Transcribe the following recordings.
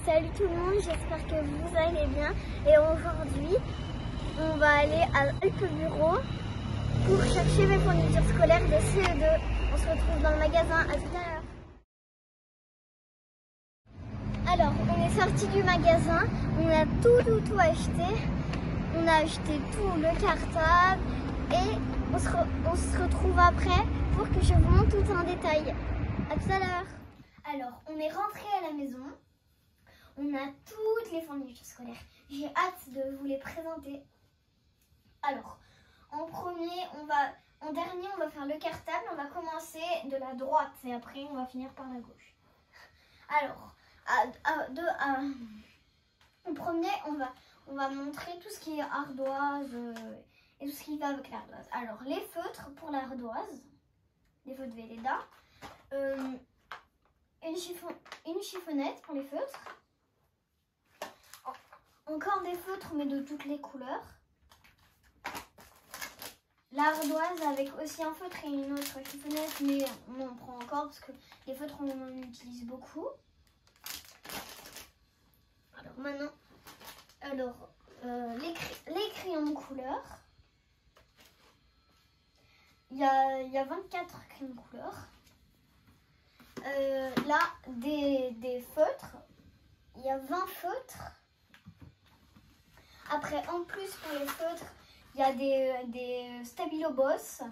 Salut tout le monde, j'espère que vous allez bien. Et aujourd'hui, on va aller à Alpebureau pour chercher mes fournitures scolaires de CE2. On se retrouve dans le magasin, à tout à l'heure. Alors, on est sorti du magasin, on a tout acheté. On a acheté tout, le cartable, et on se retrouve après pour que je vous montre tout en détail. À tout à l'heure. Alors, on est rentré à la maison. On a toutes les fournitures scolaires. J'ai hâte de vous les présenter. Alors, en dernier, on va faire le cartable. On va commencer de la droite et après, on va finir par la gauche. Alors, en premier, on va montrer tout ce qui est ardoise et tout ce qui va avec l'ardoise. Alors, les feutres pour l'ardoise, les feutres Velleda, une chiffonnette pour les feutres. Encore des feutres, mais de toutes les couleurs. L'ardoise avec aussi un feutre et une autre chiffonnette, mais on en prend encore parce que les feutres, on en utilise beaucoup. Alors maintenant, les crayons de couleur. Il y a 24 crayons de couleur. Là, des feutres. Il y a 20 feutres. Après, en plus pour les feutres, il y a des Stabilo Boss,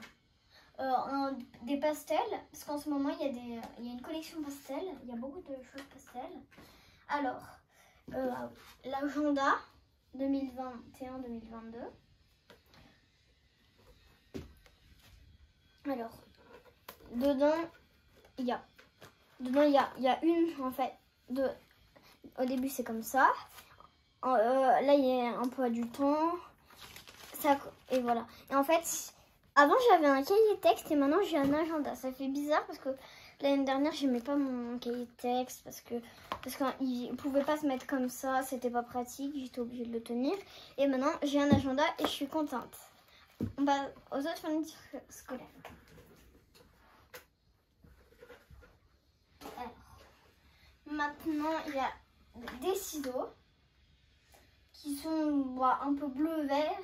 des pastels, parce qu'en ce moment, il y a une collection pastel, il y a beaucoup de choses pastel. Alors, l'agenda 2021-2022. Alors, dedans, il y a une, en fait, au début, c'est comme ça. Là, il y a un peu du temps. Et voilà. Et en fait, avant, j'avais un cahier texte et maintenant, j'ai un agenda. Ça fait bizarre parce que l'année dernière, j'aimais pas mon cahier texte parce qu'il ne pouvait pas se mettre comme ça. C'était pas pratique. J'étais obligée de le tenir. Et maintenant, j'ai un agenda et je suis contente. On va aux autres fournitures scolaires. Alors, maintenant, il y a des ciseaux qui sont un peu bleu-vert,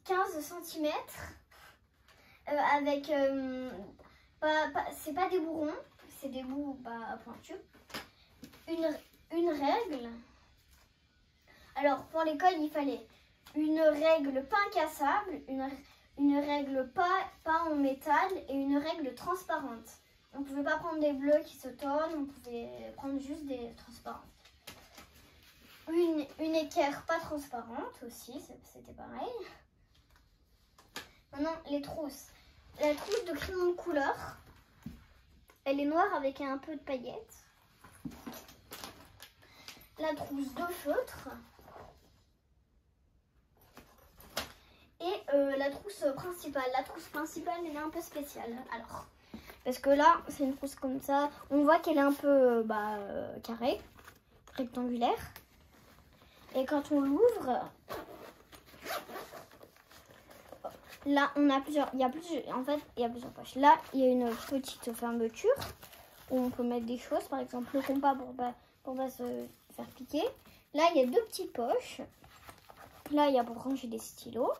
15 cm, avec, c'est pas des bourrons, c'est des bouts pointus, une règle. Alors pour l'école, il fallait une règle pas incassable, une règle pas en métal et une règle transparente. On ne pouvait pas prendre des bleus qui se tonnent, on pouvait prendre juste des transparentes. Une équerre pas transparente aussi, c'était pareil. Maintenant, les trousses. La trousse de crayon de couleur, elle est noire avec un peu de paillettes. La trousse de feutre. Et la trousse principale. La trousse principale, elle est un peu spéciale. Alors, parce que là, c'est une trousse comme ça. On voit qu'elle est un peu carrée, rectangulaire. Et quand on l'ouvre, là, il y a plusieurs poches. Là, il y a une petite fermeture où on peut mettre des choses, par exemple le compas pour pas se faire piquer. Là, il y a deux petites poches. Là, il y a pour ranger des stylos.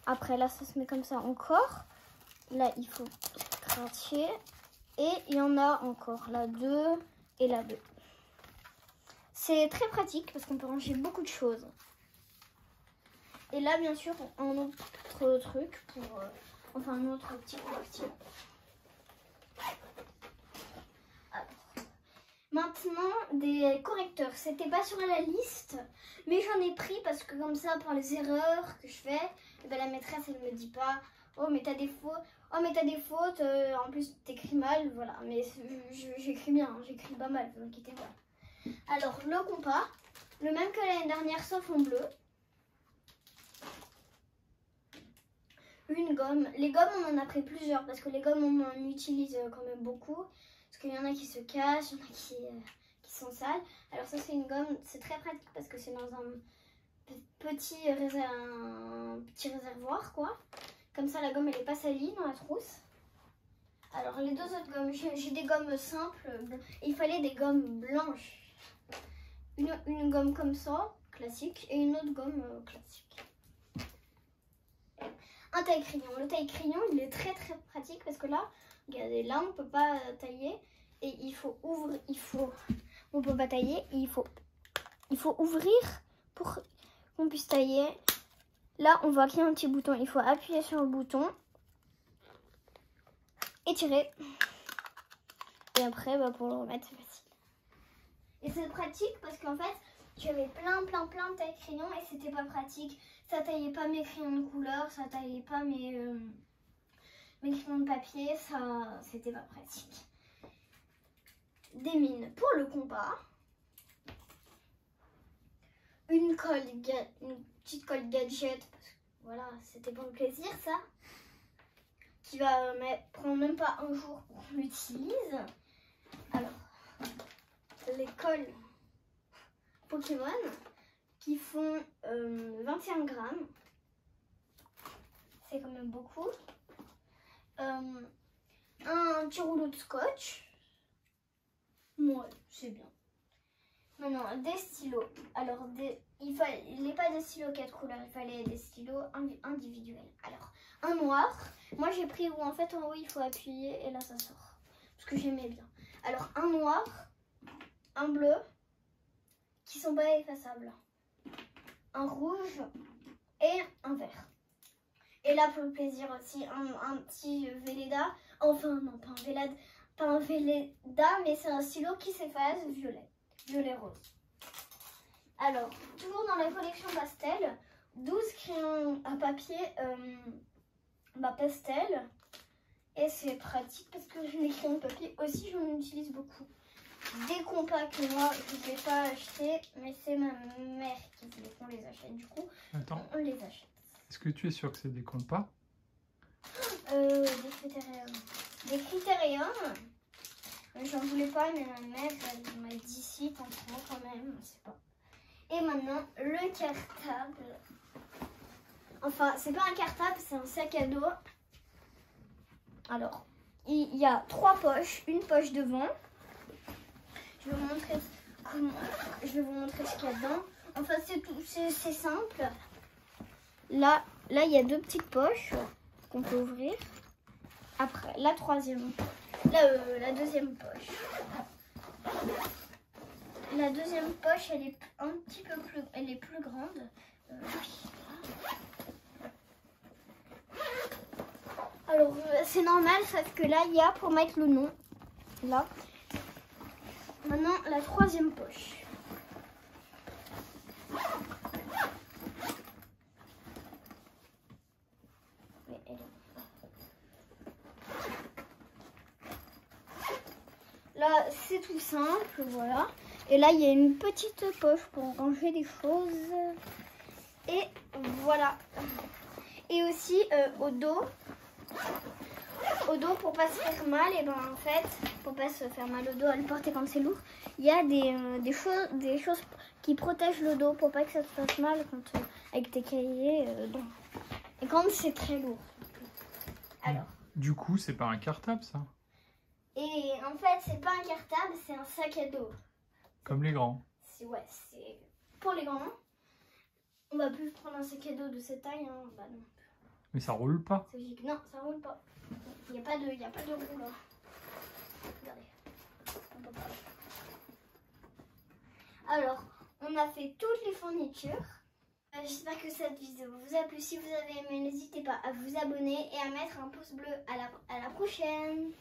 Après, là, ça se met comme ça encore. Là, il faut scratcher. Et il y en a encore là 2 et là 2. C'est très pratique parce qu'on peut ranger beaucoup de choses. Et là, bien sûr, un autre truc un autre petit compartiment. Alors, maintenant, des correcteurs. C'était pas sur la liste, mais j'en ai pris parce que comme ça, pour les erreurs que je fais, la maîtresse, elle me dit pas « Oh, mais t'as des fautes. Oh, mais t'as des fautes. En plus, t'écris mal. » Voilà, mais j'écris bien, j'écris pas mal, vous inquiétez pas. Alors, le compas, le même que l'année dernière, sauf en bleu. Une gomme. Les gommes, on en a pris plusieurs parce que les gommes, on en utilise quand même beaucoup. Parce qu'il y en a qui se cachent, il y en a qui sont sales. Alors ça, c'est une gomme, c'est très pratique parce que c'est dans un petit réservoir, quoi. Comme ça, la gomme, elle n'est pas salie dans la trousse. Alors les deux autres gommes, j'ai des gommes simples. Il fallait des gommes blanches. Une gomme comme ça, classique, et une autre gomme classique. Un taille-crayon. Le taille-crayon, il est très pratique parce que là, regardez, là on peut pas tailler et il faut ouvrir, on peut pas tailler et il faut ouvrir pour qu'on puisse tailler. Là, on voit qu'il y a un petit bouton, il faut appuyer sur le bouton et tirer. Et après, pour le remettre, c'est facile. Et c'est pratique parce qu'en fait, j'avais plein de taille-crayons et c'était pas pratique. Ça taillait pas mes crayons de couleur, ça taillait pas mes crayons de papier, ça c'était pas pratique. Des mines pour le compas. Une petite colle gadget, parce que voilà, c'était pour le plaisir ça. Qui va prendre même pas un jour pour qu'on l'utilise. Alors, les colles Pokémon qui font 21 grammes. C'est quand même beaucoup. Un petit rouleau de scotch. Ouais, c'est bien. Maintenant, des stylos. Alors, il fallait pas des stylos 4 couleurs, il fallait des stylos individuels. Alors, un noir. Moi, j'ai pris où en fait, en haut, il faut appuyer et là, ça sort. Parce que j'aimais bien. Alors, un noir, un bleu, qui sont pas effaçables. Un rouge et un vert. Et là, pour le plaisir aussi, un petit Velleda. Enfin, non, pas un Velleda, mais c'est un stylo qui s'efface violet rose. Alors, toujours dans la collection pastel, 12 crayons à papier pastel. Et c'est pratique parce que les crayons de papier aussi, j'en utilise beaucoup. Des compas que moi, je ne vais pas acheter, mais c'est ma mère qui voulait qu'on les achète. Du coup, attends, on les achète. Est-ce que tu es sûr que c'est des compas? Des critériums. Des critériums. J'en voulais pas, mais ma mère, elle m'a dit si, t'en prends quand même, je sais pas. Et maintenant, le cartable. Enfin, c'est pas un cartable, c'est un sac à dos. Alors, il y a 3 poches, une poche devant. Je vais vous montrer ce qu'il y a dedans. Enfin, c'est simple. Là, il y a 2 petites poches qu'on peut ouvrir. Après, la deuxième poche. La deuxième poche, elle est un petit peu plus, elle est plus grande. Alors, c'est normal parce que là, il y a pour mettre le nom. Là. Maintenant, la troisième poche. Mais elle est... Là, c'est tout simple, voilà. Et là, il y a une petite poche pour ranger des choses. Et voilà. Et aussi, au dos, pour pas se faire mal, et ben en fait, pour pas se faire mal au dos à le porter quand c'est lourd, il y a des choses qui protègent le dos pour pas que ça te fasse mal quand, avec tes cahiers. Et quand c'est très lourd. Alors. Du coup, c'est pas un cartable, ça? Et en fait, c'est pas un cartable, c'est un sac à dos. Comme les grands. Ouais, c'est pour les grands. On va plus prendre un sac à dos de cette taille, hein. Bah non. Mais ça roule pas. Non, ça roule pas. Il n'y a pas de roue là. Regardez. On peut pas. Alors, on a fait toutes les fournitures. J'espère que cette vidéo vous a plu. Si vous avez aimé, n'hésitez pas à vous abonner et à mettre un pouce bleu. À la prochaine.